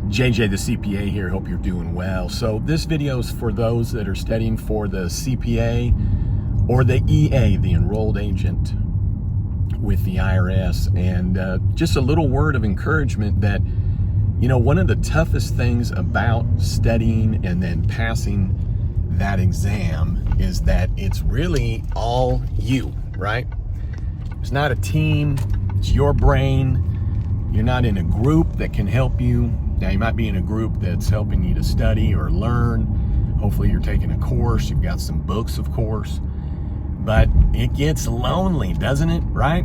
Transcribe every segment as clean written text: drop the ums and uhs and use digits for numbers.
JJ the CPA here. Hope you're doing well. So this video is for those that are studying for the CPA or the EA, the enrolled agent with the IRS. And just a little word of encouragement that, you know, one of the toughest things about studying and then passing that exam is that it's really all you, right? It's not a team, it's your brain. You're not in a group that can help you. Now, you might be in a group that's helping you to study or learn. Hopefully you're taking a course. You've got some books, of course. But it gets lonely, doesn't it, right?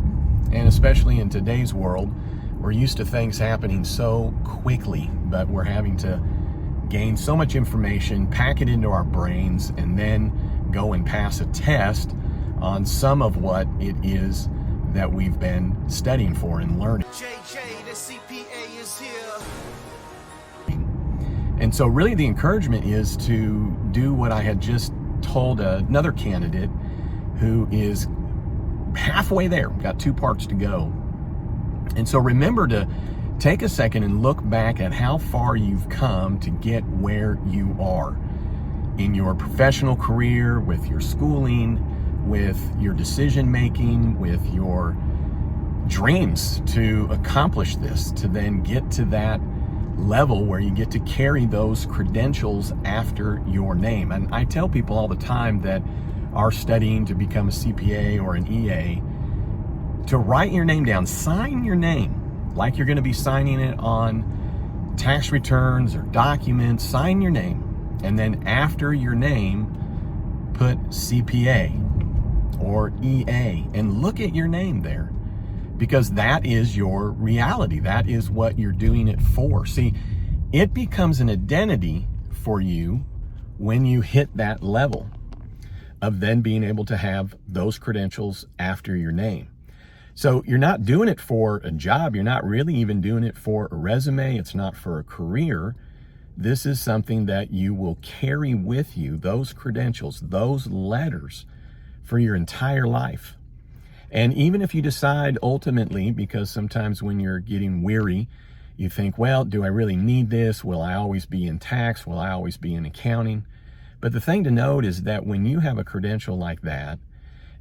And especially in today's world, we're used to things happening so quickly, but we're having to gain so much information, pack it into our brains, and then go and pass a test on some of what it is that we've been studying for and learning. JJ, the CPA is here. And so really the encouragement is to do what I had just told another candidate who is halfway there, got 2 parts to go. And so remember to take a second and look back at how far you've come to get where you are in your professional career, with your schooling, with your decision making, with your dreams to accomplish this, to then get to that level where you get to carry those credentials after your name. And I tell people all the time that are studying to become a CPA or an EA to write your name down, sign your name like you're going to be signing it on tax returns or documents. Sign your name, and then after your name put CPA or EA and look at your name there, because that is your reality. That is what you're doing it for. See, it becomes an identity for you when you hit that level of then being able to have those credentials after your name. So you're not doing it for a job. You're not really even doing it for a resume. It's not for a career. This is something that you will carry with you, those credentials, those letters, for your entire life. And even if you decide ultimately, because sometimes when you're getting weary, you think, well, do I really need this? Will I always be in tax? Will I always be in accounting? But the thing to note is that when you have a credential like that,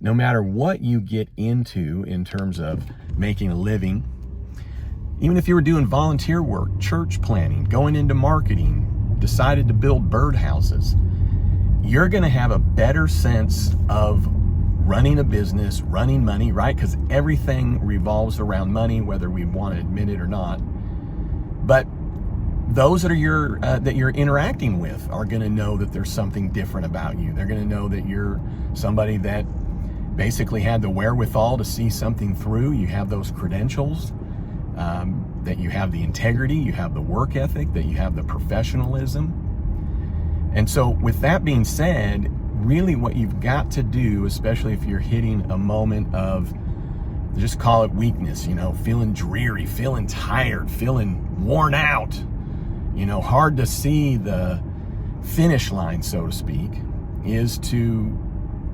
no matter what you get into in terms of making a living, even if you were doing volunteer work, church planning, going into marketing, decided to build birdhouses, you're going to have a better sense of running a business, running money, right? Because everything revolves around money, whether we want to admit it or not. But those that are that you're interacting with are going to know that there's something different about you. They're going to know that you're somebody that basically had the wherewithal to see something through. You have those credentials, that you have the integrity, you have the work ethic, that you have the professionalism. And so with that being said, really what you've got to do, especially if you're hitting a moment of, just call it weakness, you know, feeling dreary, feeling tired, feeling worn out, you know, hard to see the finish line, so to speak, is to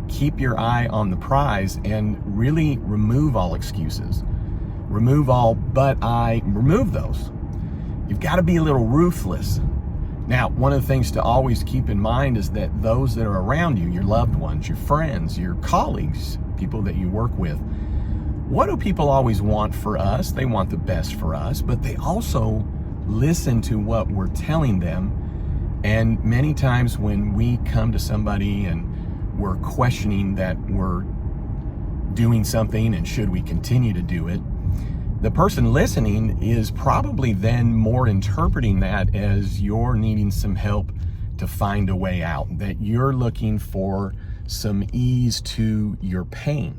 keep your eye on the prize and really remove all excuses. Remove all remove those. You've got to be a little ruthless. Now, one of the things to always keep in mind is that those that are around you, your loved ones, your friends, your colleagues, people that you work with, what do people always want for us? They want the best for us, but they also listen to what we're telling them. And many times when we come to somebody and we're questioning that we're doing something and should we continue to do it, the person listening is probably then more interpreting that as you're needing some help to find a way out, that you're looking for some ease to your pain.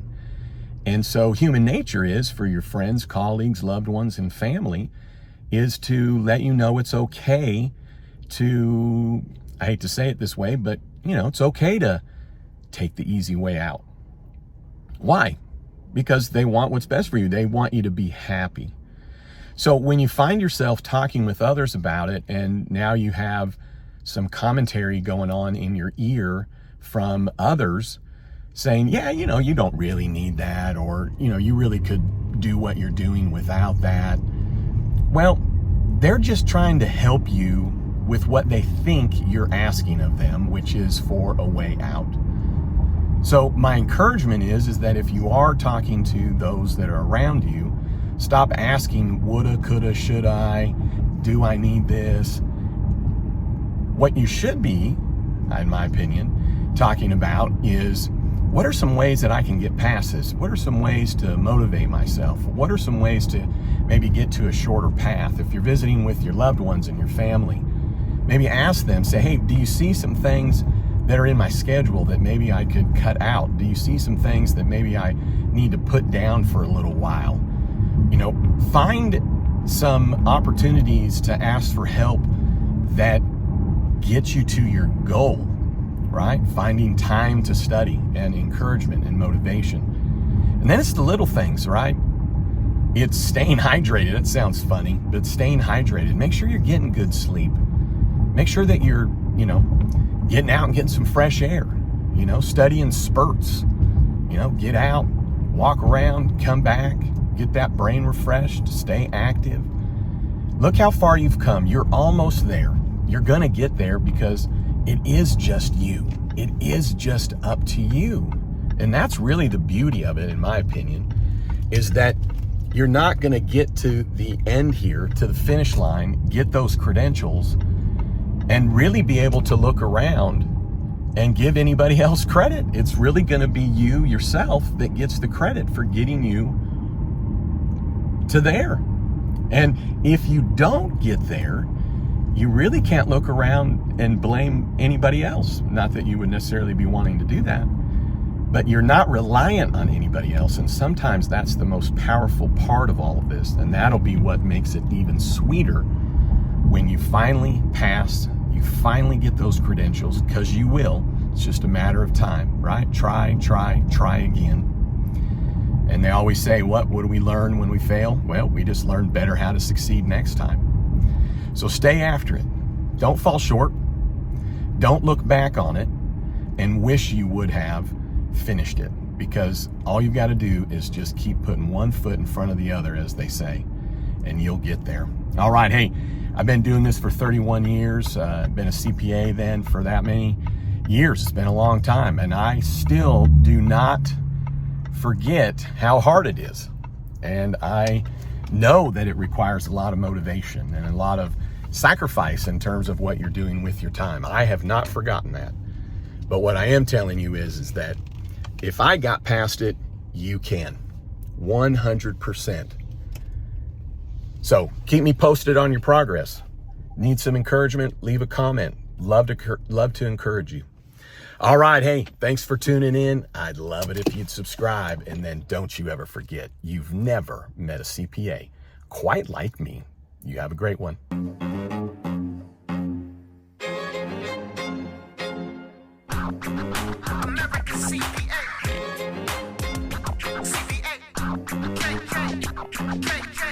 And so human nature is, for your friends, colleagues, loved ones, and family, is to let you know it's okay to, I hate to say it this way, but you know, it's okay to take the easy way out. Why? Because they want what's best for you. They want you to be happy. So when you find yourself talking with others about it, and now you have some commentary going on in your ear from others saying, yeah, you know, you don't really need that, or, you know, you really could do what you're doing without that. Well, they're just trying to help you with what they think you're asking of them, which is for a way out. So my encouragement is that if you are talking to those that are around you, stop asking woulda, coulda, should I, do I need this? What you should be, in my opinion, talking about is, what are some ways that I can get past this? What are some ways to motivate myself? What are some ways to maybe get to a shorter path? If you're visiting with your loved ones and your family, maybe ask them, say, hey, do you see some things that are in my schedule that maybe I could cut out? Do you see some things that maybe I need to put down for a little while? You know, find some opportunities to ask for help that gets you to your goal, right? Finding time to study and encouragement and motivation. And then it's the little things, right? It's staying hydrated. It sounds funny, but staying hydrated. Make sure you're getting good sleep. Make sure that you're, getting out and getting some fresh air, study in spurts, get out, walk around, come back, get that brain refreshed, stay active. Look how far you've come. You're almost there. You're going to get there because it is just you. It is just up to you. And that's really the beauty of it, in my opinion, is that you're not going to get to the end here, to the finish line, get those credentials, and really be able to look around and give anybody else credit. It's really going to be you yourself that gets the credit for getting you to there. And if you don't get there, you really can't look around and blame anybody else. Not that you would necessarily be wanting to do that, but you're not reliant on anybody else. And sometimes that's the most powerful part of all of this. And that'll be what makes it even sweeter when you finally pass, you finally get those credentials, because you will. It's just a matter of time, right? Try again. And they always say, what do we learn when we fail? Well, we just learn better how to succeed next time. So stay after it. Don't fall short. Don't look back on it and wish you would have finished it, because all you've got to do is just keep putting one foot in front of the other, as they say, and you'll get there. All right. Hey, I've been doing this for 31 years. I've been a CPA then for that many years. It's been a long time, and I still do not forget how hard it is. And I know that it requires a lot of motivation and a lot of sacrifice in terms of what you're doing with your time. I have not forgotten that. But what I am telling you is that if I got past it, you can. 100%. So keep me posted on your progress. Need some encouragement? Leave a comment. Love to encourage you. All right. Hey, thanks for tuning in. I'd love it if you'd subscribe. And then don't you ever forget, you've never met a CPA quite like me. You have a great one. American CPA. CPA. KK. KK.